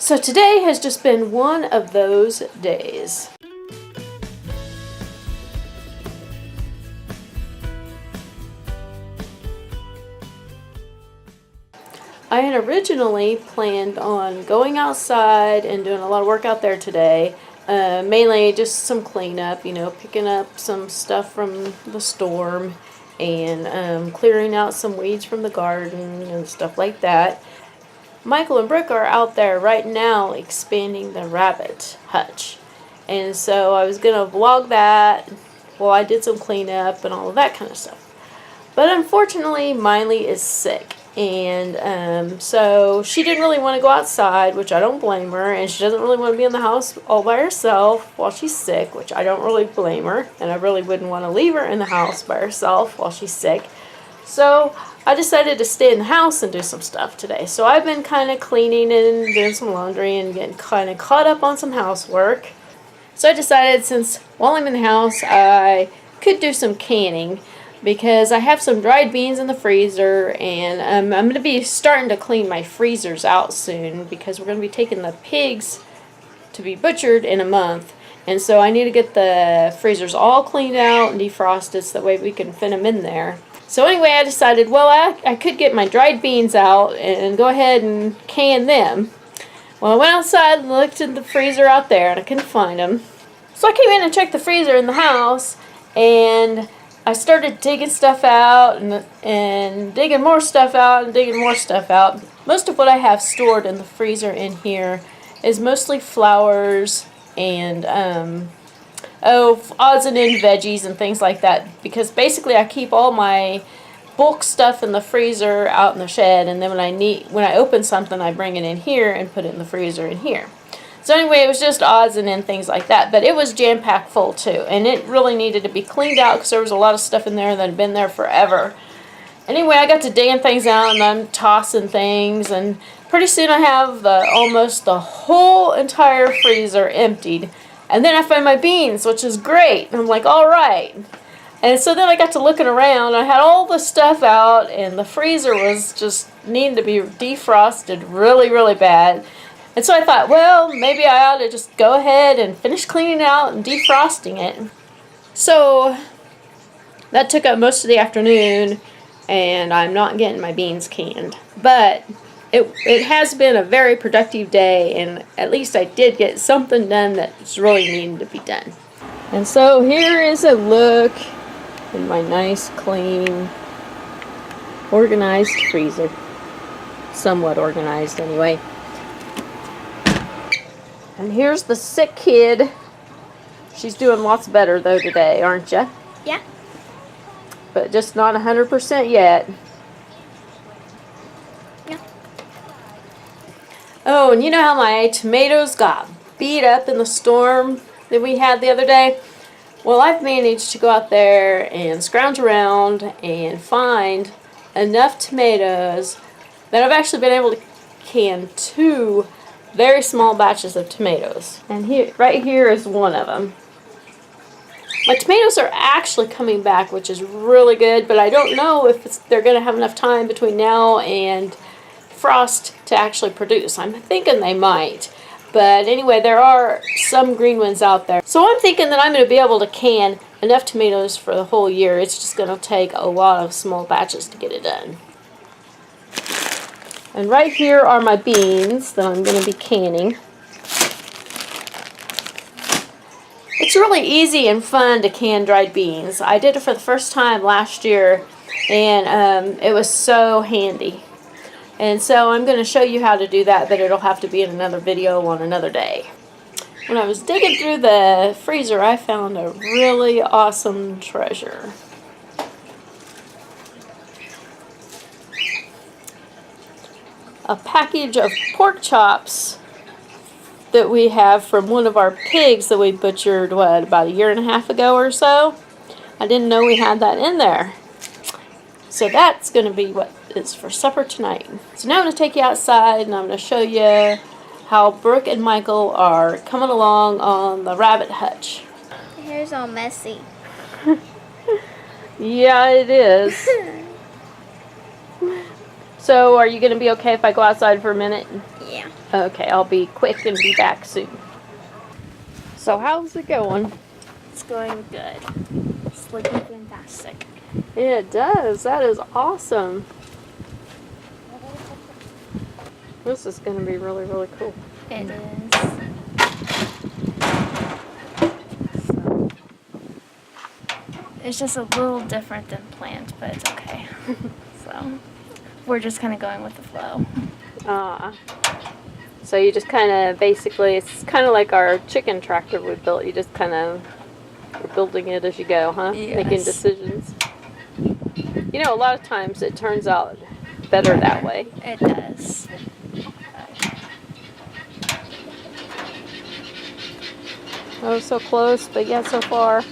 So today has just been one of those days. I had originally planned on going outside and doing a lot of work out there today. Mainly just some cleanup, picking up some stuff from the storm and clearing out some weeds from the garden and stuff like that. Michael and Brooke are out there right now expanding the rabbit hutch. And so I was going to vlog that while I did some cleanup and all of that kind of stuff. But unfortunately, Miley is sick. And so she didn't really want to go outside, which I don't blame her. And she doesn't really want to be in the house all by herself while she's sick, which I don't really blame her. And I really wouldn't want to leave her in the house by herself while she's sick. So I decided to stay in the house and do some stuff today. So I've been kind of cleaning and doing some laundry and getting kind of caught up on some housework. So I decided since while I'm in the house I could do some canning because I have some dried beans in the freezer, and I'm going to be starting to clean my freezers out soon because we're going to be taking the pigs to be butchered in a month. And so I need to get the freezers all cleaned out and defrosted so that way we can fit them in there. So anyway, I decided, well, I could get my dried beans out and go ahead and can them. Well, I went outside and looked in the freezer out there, and I couldn't find them. So I came in and checked the freezer in the house, and I started digging stuff out and digging more stuff out and digging more stuff out. Most of what I have stored in the freezer in here is mostly flowers and odds and ends veggies and things like that, because basically I keep all my bulk stuff in the freezer out in the shed, and then when I open something I bring it in here and put it in the freezer in here. So anyway, it was just odds and ends things like that, but it was jam-packed full too, and it really needed to be cleaned out because there was a lot of stuff in there that had been there forever. Anyway, I got to digging things out and I'm tossing things, and pretty soon I have almost the whole entire freezer emptied. And then I found my beans, which is great. And I'm like, all right. And so then I got to looking around. I had all the stuff out, and the freezer was just needing to be defrosted really, really bad. And so I thought, well, maybe I ought to just go ahead and finish cleaning out and defrosting it. So that took up most of the afternoon, and I'm not getting my beans canned. But it has been a very productive day, and at least I did get something done that's really needing to be done. And so here is a look in my nice, clean, organized freezer. Somewhat organized anyway. And here's the sick kid. She's doing lots better though today, aren't you? Yeah. But just not 100% yet. Oh, and you know how my tomatoes got beat up in the storm that we had the other day? Well, I've managed to go out there and scrounge around and find enough tomatoes that I've actually been able to can 2 very small batches of tomatoes. And here, right here is one of them. My tomatoes are actually coming back, which is really good, but I don't know if they're going to have enough time between now and frost to actually produce. I'm thinking they might, but anyway, there are some green ones out there, so I'm thinking that I'm going to be able to can enough tomatoes for the whole year. It's just going to take a lot of small batches to get it done. And right here are my beans that I'm going to be canning. It's really easy and fun to can dried beans. I did it for the first time last year, and it was so handy. And so I'm going to show you how to do that, but it'll have to be in another video on another day. When I was digging through the freezer, I found a really awesome treasure. A package of pork chops that we have from one of our pigs that we butchered, about 1.5 years ago or so. I didn't know we had that in there. So that's going to be what is for supper tonight. So now I'm going to take you outside and I'm going to show you how Brooke and Michael are coming along on the rabbit hutch. The hair's all messy. Yeah, it is. So are you going to be okay if I go outside for a minute? Yeah. Okay, I'll be quick and be back soon. So how's it going? It's going good. It's looking fantastic. Yeah, it does. That is awesome. This is going to be really, really cool. It is. So, it's just a little different than planned, but it's okay. So, we're just kind of going with the flow. So you just kind of basically, it's kind of like our chicken tractor we built. You just kind of are building it as you go, huh? Yes. Making decisions. You know, a lot of times it turns out better that way. It does. Oh, so close, but yet so far.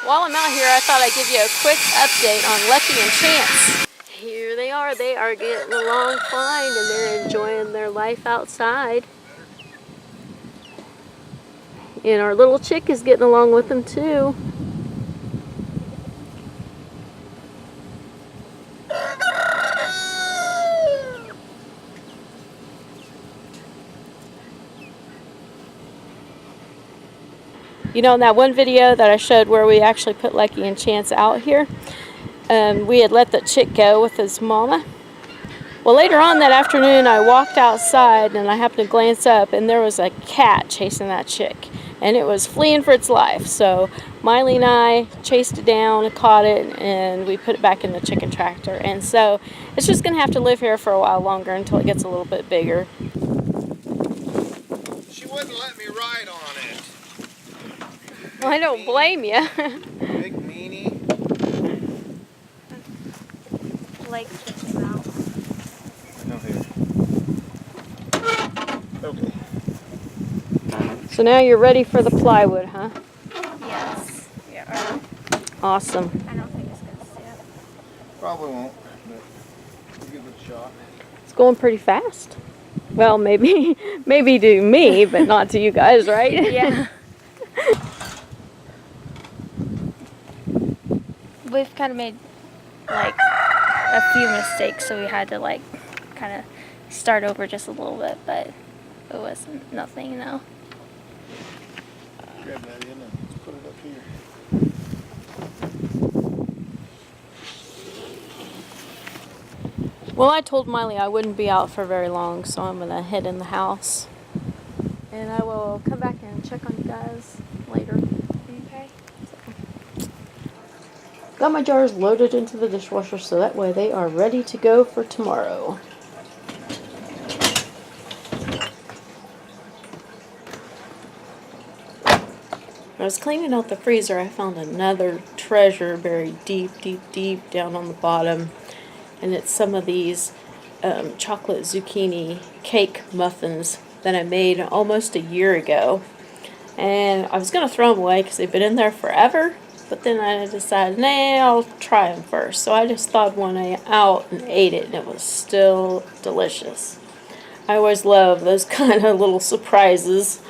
While I'm out here, I thought I'd give you a quick update on Lucky and Chance. Here they are. They are getting along fine and they're enjoying their life outside. And our little chick is getting along with them too. You know, in that one video that I showed where we actually put Lucky and Chance out here, we had let the chick go with his mama. Well, later on that afternoon, I walked outside and I happened to glance up and there was a cat chasing that chick. And it was fleeing for its life. So Miley and I chased it down and caught it and we put it back in the chicken tractor. And so it's just going to have to live here for a while longer until it gets a little bit bigger. She wouldn't let me ride on it. Well, I don't blame you. Big meanie. Like kicking out. No, here. Okay. So now you're ready for the plywood, huh? Yes. Yeah. Awesome. I don't think it's gonna sit. Probably won't, but we'll give it a shot. It's going pretty fast. Well, maybe to me, but not to you guys, right? Yeah. We've kind of made like a few mistakes, so we had to like kind of start over just a little bit, but it wasn't nothing, you know. Grab that in and let's put it up here. Well, I told Miley I wouldn't be out for very long, so I'm going to head in the house. And I will come back and check on you guys later. Okay. Got my jars loaded into the dishwasher so that way they are ready to go for tomorrow. When I was cleaning out the freezer, I found another treasure buried deep, deep, deep down on the bottom. And it's some of these chocolate zucchini cake muffins that I made almost a year ago. And I was going to throw them away because they've been in there forever. But then I decided, nah, I'll try them first. So I just thawed one out and ate it, and it was still delicious. I always love those kind of little surprises.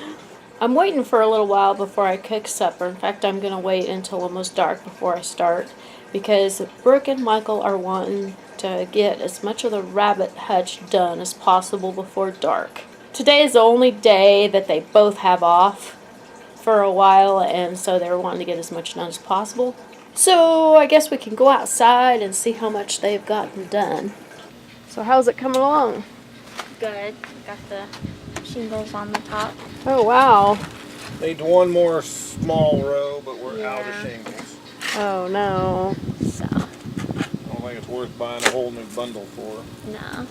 I'm waiting for a little while before I cook supper. In fact, I'm going to wait until almost dark before I start, because Brooke and Michael are wanting to get as much of the rabbit hutch done as possible before dark. Today is the only day that they both have off for a while, and so they were wanting to get as much done as possible. So I guess we can go outside and see how much they've gotten done. So how's it coming along? Good. Got the shingles on the top. Oh wow. Need one more small row, but we're out of Yeah. shingles. Oh no. So, I don't think it's worth buying a whole new bundle for. no.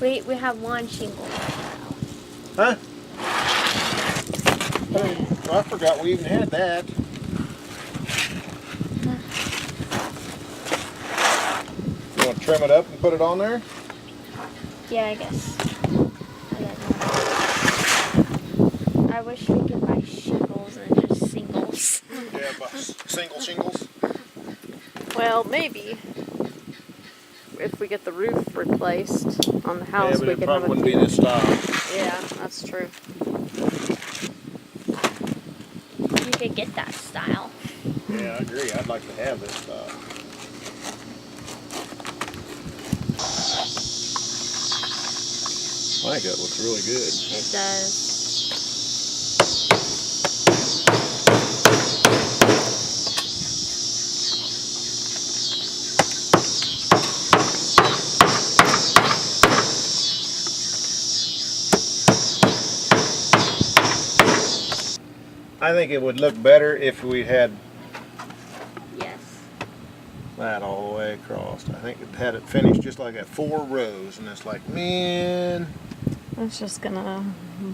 We have one shingle right now. Huh? I forgot we even had that. trim it up and put it on there? Yeah, I guess. I wish we could buy shingles and just singles. Yeah, but single shingles. Well, maybe if we get the roof replaced on the house, Yeah, but we it could have probably a wouldn't be few. this style. Yeah, that's true. You could get that style. Yeah, I agree. I'd like to have this style. I think that looks really good. It does. I think it would look better if we had Yes. that all the way across. I think it had it finished just like that, 4 rows, and it's like, man, It's just gonna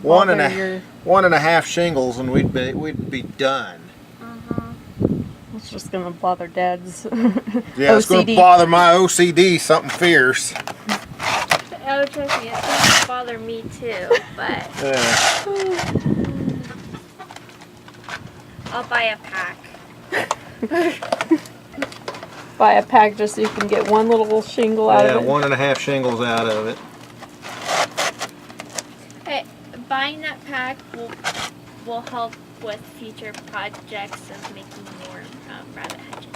one bother and your. 1.5 shingles, and we'd be done. It's just gonna bother Dad's. Yeah, it's going to OCD. bother my OCD something fierce. Oh, trust me, it's gonna bother me too, but I'll buy a pack. Buy a pack just so you can get one little shingle out Yeah, of it. 1.5 shingles out of it. Hey, buying that pack will help with future projects of making more rabbit hedges.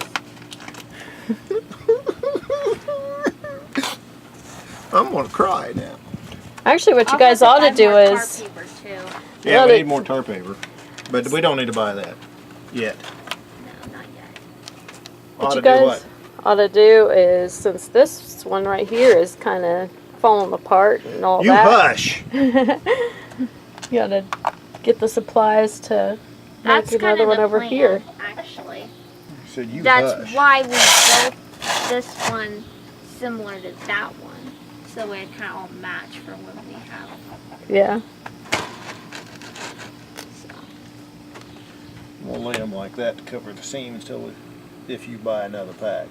I'm going to cry now. Actually, what you I'll guys have ought to buy do more tar is. paper too. Yeah, Let we it- need more tar paper. But we don't need to buy that yet. No, not yet. What Ought you to do guys what? ought to do is, since this one right here is kind of falling apart and all You that, hush! you gotta get the supplies to That's make kind another of one the over plan, here. actually. You said you That's hush. why we built this one similar to that one, so it kind of all match for when we have. Yeah. So. We'll lay them like that to cover the seams till if you buy another pack.